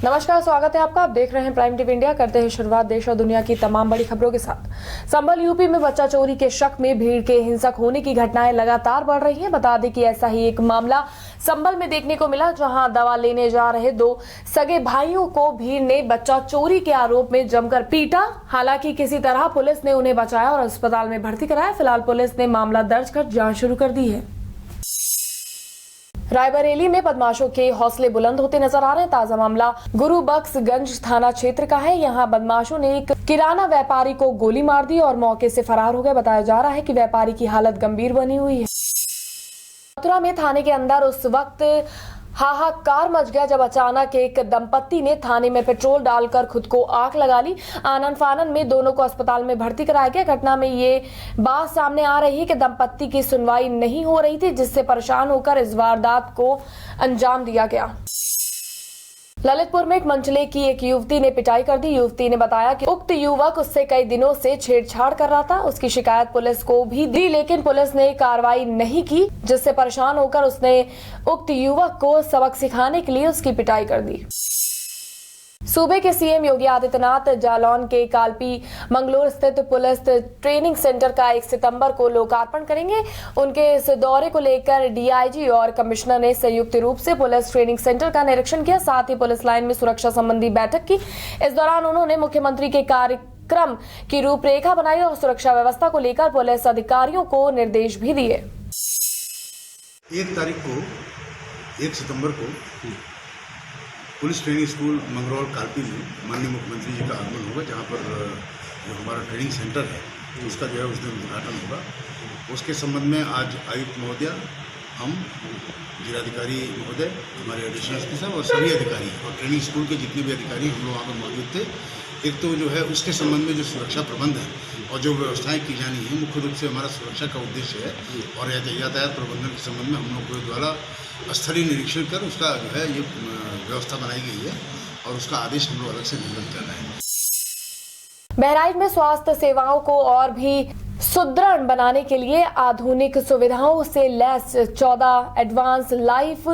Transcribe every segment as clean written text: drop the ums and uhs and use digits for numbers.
नमस्कार, स्वागत है आपका। आप देख रहे हैं प्राइम टीवी इंडिया। करते हैं शुरुआत देश और दुनिया की तमाम बड़ी खबरों के साथ। संभल यूपी में बच्चा चोरी के शक में भीड़ के हिंसक होने की घटनाएं लगातार बढ़ रही हैं। बता दें कि ऐसा ही एक मामला संभल में देखने को मिला, जहां दवा लेने जा रहे दो सगे भाइयों को भीड़ ने बच्चा चोरी के आरोप में जमकर पीटा। हालांकि किसी तरह पुलिस ने उन्हें बचाया और अस्पताल में भर्ती कराया। फिलहाल पुलिस ने मामला दर्ज कर जाँच शुरू कर दी है। रायबरेली में बदमाशों के हौसले बुलंद होते नजर आ रहे हैं। ताजा मामला गुरुबख्शगंज थाना क्षेत्र का है। यहां बदमाशों ने एक किराना व्यापारी को गोली मार दी और मौके से फरार हो गए। बताया जा रहा है कि व्यापारी की हालत गंभीर बनी हुई है। मथुरा में थाने के अंदर उस वक्त हाहाकार मच गया जब अचानक एक दंपत्ति ने थाने में पेट्रोल डालकर खुद को आग लगा ली। आनन फानन में दोनों को अस्पताल में भर्ती कराया गया। घटना में ये बात सामने आ रही है कि दंपत्ति की सुनवाई नहीं हो रही थी, जिससे परेशान होकर इस वारदात को अंजाम दिया गया। ललितपुर में एक मंचले की एक युवती ने पिटाई कर दी। युवती ने बताया कि उक्त युवक उससे कई दिनों से छेड़छाड़ कर रहा था। उसकी शिकायत पुलिस को भी दी, लेकिन पुलिस ने कार्रवाई नहीं की, जिससे परेशान होकर उसने उक्त युवक को सबक सिखाने के लिए उसकी पिटाई कर दी। सूबे के सीएम योगी आदित्यनाथ जालौन के कालपी मंगलोर स्थित पुलिस ट्रेनिंग सेंटर का 1 सितंबर को लोकार्पण करेंगे। उनके इस दौरे को लेकर डीआईजी और कमिश्नर ने संयुक्त रूप से पुलिस ट्रेनिंग सेंटर का निरीक्षण किया। साथ ही पुलिस लाइन में सुरक्षा संबंधी बैठक की। इस दौरान उन्होंने मुख्यमंत्री के कार्यक्रम की रूपरेखा बनाई और सुरक्षा व्यवस्था को लेकर पुलिस अधिकारियों को निर्देश भी दिए। 1 सितंबर को पुलिस ट्रेनिंग स्कूल मंगरौल कालपी में माननीय मुख्यमंत्री जी का आगमन होगा, जहाँ पर जो हमारा ट्रेनिंग सेंटर है उसका जो है उस दिन उद्घाटन होगा। उसके संबंध में आज आयुक्त महोदय, हम जिलाधिकारी महोदय, हमारे एडिशनल एसपी साहब और सभी अधिकारी और ट्रेनिंग स्कूल के जितने भी अधिकारी हम लोग वहाँ पर मौजूद थे। एक तो जो है उसके संबंध में जो सुरक्षा प्रबंध है और जो व्यवस्थाएं की जानी है, मुख्य रूप से हमारा सुरक्षा का उद्देश्य है और यातायात प्रबंधन के संबंध में हम लोग के द्वारा स्थलीय निरीक्षण कर उसका जो है ये व्यवस्था बनाई गई है और उसका आदेश हम लोग अलग से निर्गत कर रहे हैं। बहराइच में स्वास्थ्य सेवाओं को और भी सुदृढ़ बनाने के लिए आधुनिक सुविधाओं से lace 14 advance life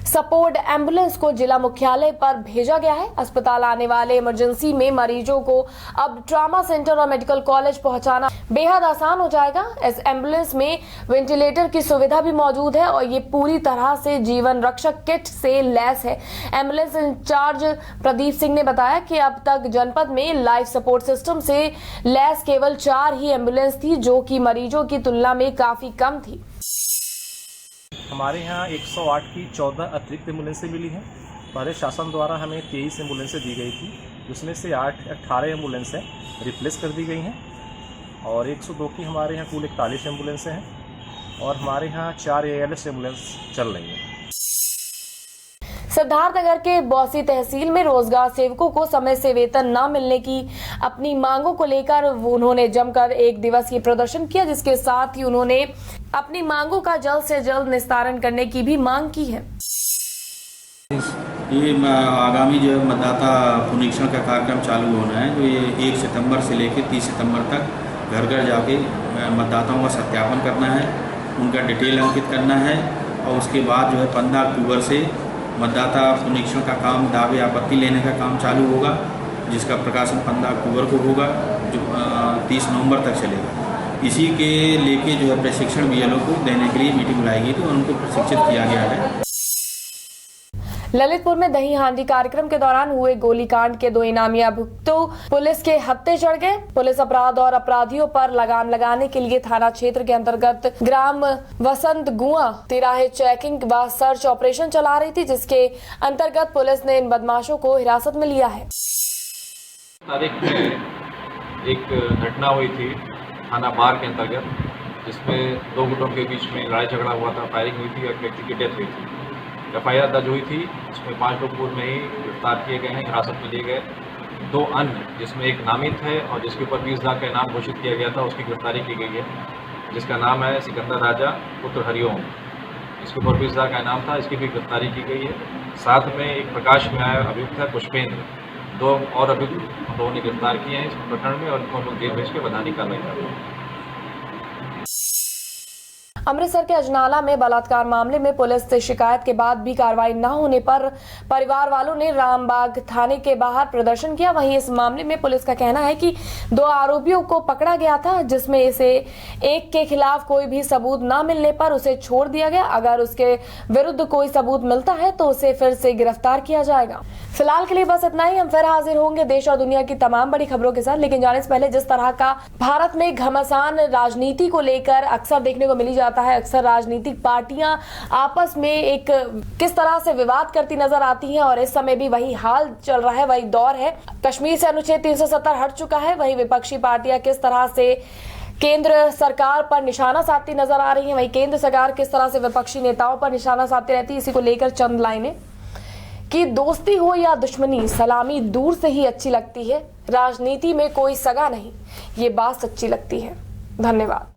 support ambulance को जिला मुख्यालय पर भेजा गया है। अस्पताल आने वाले इमरजेंसी में मरीजों को अब ट्रॉमा सेंटर और मेडिकल कॉलेज पहुंचाना बेहद आसान हो जाएगा। इस एम्बुलेंस में वेंटिलेटर की सुविधा भी मौजूद है और ये पूरी तरह से जीवन रक्षक किट से लैस है। एम्बुलेंस इंचार्ज प्रदीप सिंह ने बताया कि अब तक जनपद में लाइफ सपोर्ट सिस्टम से लैस केवल 4 ही एम्बुलेंस थी, जो कि मरीजों की तुलना में काफी कम थी। हमारे यहाँ 108 की 14 अतिरिक्त एम्बुलेंसें मिली हैं। पहले शासन द्वारा हमें 23 एम्बुलेंसें दी गई थी, जिसमें से 18 एम्बुलेंसें रिप्लेस कर दी गई हैं और 102 की हमारे यहाँ कुल 41 एम्बुलेंसें हैं और हमारे यहाँ 4 ALS एम्बुलेंस चल रही हैं। सिद्धार्थनगर के बौसी तहसील में रोजगार सेवकों को समय से वेतन न मिलने की अपनी मांगों को लेकर उन्होंने जमकर 1 दिवसीय प्रदर्शन किया, जिसके साथ ही उन्होंने अपनी मांगों का जल्द से जल्द निस्तारण करने की भी मांग की है। ये आगामी जो मतदाता पुनरीक्षण का कार्यक्रम चालू होना है, जो ये 1 सितंबर से लेकर 30 सितंबर तक घर घर जाके मतदाताओं का सत्यापन करना है, उनका डिटेल अंकित करना है और उसके बाद जो है 15 अक्टूबर से मतदाता पुनरीक्षण का काम, दावे आपत्ति लेने का काम चालू होगा, जिसका प्रकाशन 15 अक्टूबर को होगा, जो 30 नवंबर तक चलेगा। इसी के लेके जो है प्रशिक्षण बीएलओ को देने के लिए मीटिंग बुलाई गई थी और उनको प्रशिक्षित किया गया है। ललितपुर में दही हांडी कार्यक्रम के दौरान हुए गोलीकांड के 2 इनामी अभियुक्तों पुलिस के हत्थे चढ़ गए। पुलिस अपराध और अपराधियों पर लगाम लगाने के लिए थाना क्षेत्र के अंतर्गत ग्राम वसंत गुआ तिराहे चेकिंग व सर्च ऑपरेशन चला रही थी, जिसके अंतर्गत पुलिस ने इन बदमाशों को हिरासत में लिया है। तारीख में एक घटना हुई थी थाना बार के अंतर्गत, जिसमें 2 गुटों के बीच में लड़ाई झगड़ा हुआ था, फायरिंग हुई थी और एक व्यक्ति की डेथ हुई थी। FIR दर्ज हुई थी, इसमें 5 लोग पूर्व में ही गिरफ्तार किए गए हैं, हिरासत में लिए गए। 2 अन्य, जिसमें एक नामित है और जिसके ऊपर 20 लाख का इनाम घोषित किया गया था, उसकी गिरफ्तारी की गई है, जिसका नाम है सिकंदर राजा पुत्र हरिओम। इसके ऊपर 20 लाख का इनाम था, इसकी भी गिरफ्तारी की गई है। साथ में एक प्रकाश में आया अभियुक्त है पुष्पेंद्र, 2 और अभियुक्त हम लोगों ने गिरफ्तार किए हैं इस प्रकरण में और इनको हम लोग जेल भेज के वैधानिक कार्रवाई कर रहे हैं। अमृतसर के अजनाला में बलात्कार मामले में पुलिस से शिकायत के बाद भी कार्रवाई न होने पर परिवार वालों ने रामबाग थाने के बाहर प्रदर्शन किया। वहीं इस मामले में पुलिस का कहना है कि 2 आरोपियों को पकड़ा गया था, जिसमें से एक के खिलाफ कोई भी सबूत न मिलने पर उसे छोड़ दिया गया। अगर उसके विरुद्ध कोई सबूत मिलता है तो उसे फिर से गिरफ्तार किया जाएगा। फिलहाल के लिए बस इतना ही। हम फिर हाजिर होंगे देश और दुनिया की तमाम बड़ी खबरों के साथ, लेकिन जाने से पहले जिस तरह का भारत में घमासान राजनीति को लेकर अक्सर देखने को मिली जाता है, अक्सर राजनीतिक पार्टियां आपस में एक किस तरह से विवाद करती नजर आती हैं और इस समय भी वही हाल चल रहा है, वही दौर है। कश्मीर से अनुच्छेद 370 हट चुका है। वही विपक्षी पार्टियां किस तरह से केंद्र सरकार पर निशाना साधती नजर आ रही है, वही केंद्र सरकार किस तरह से विपक्षी नेताओं पर निशाना साधती रहती है। इसी को लेकर चंद लाइनें कि दोस्ती हो या दुश्मनी, सलामी दूर से ही अच्छी लगती है। राजनीति में कोई सगा नहीं, ये बात सच्ची लगती है। धन्यवाद।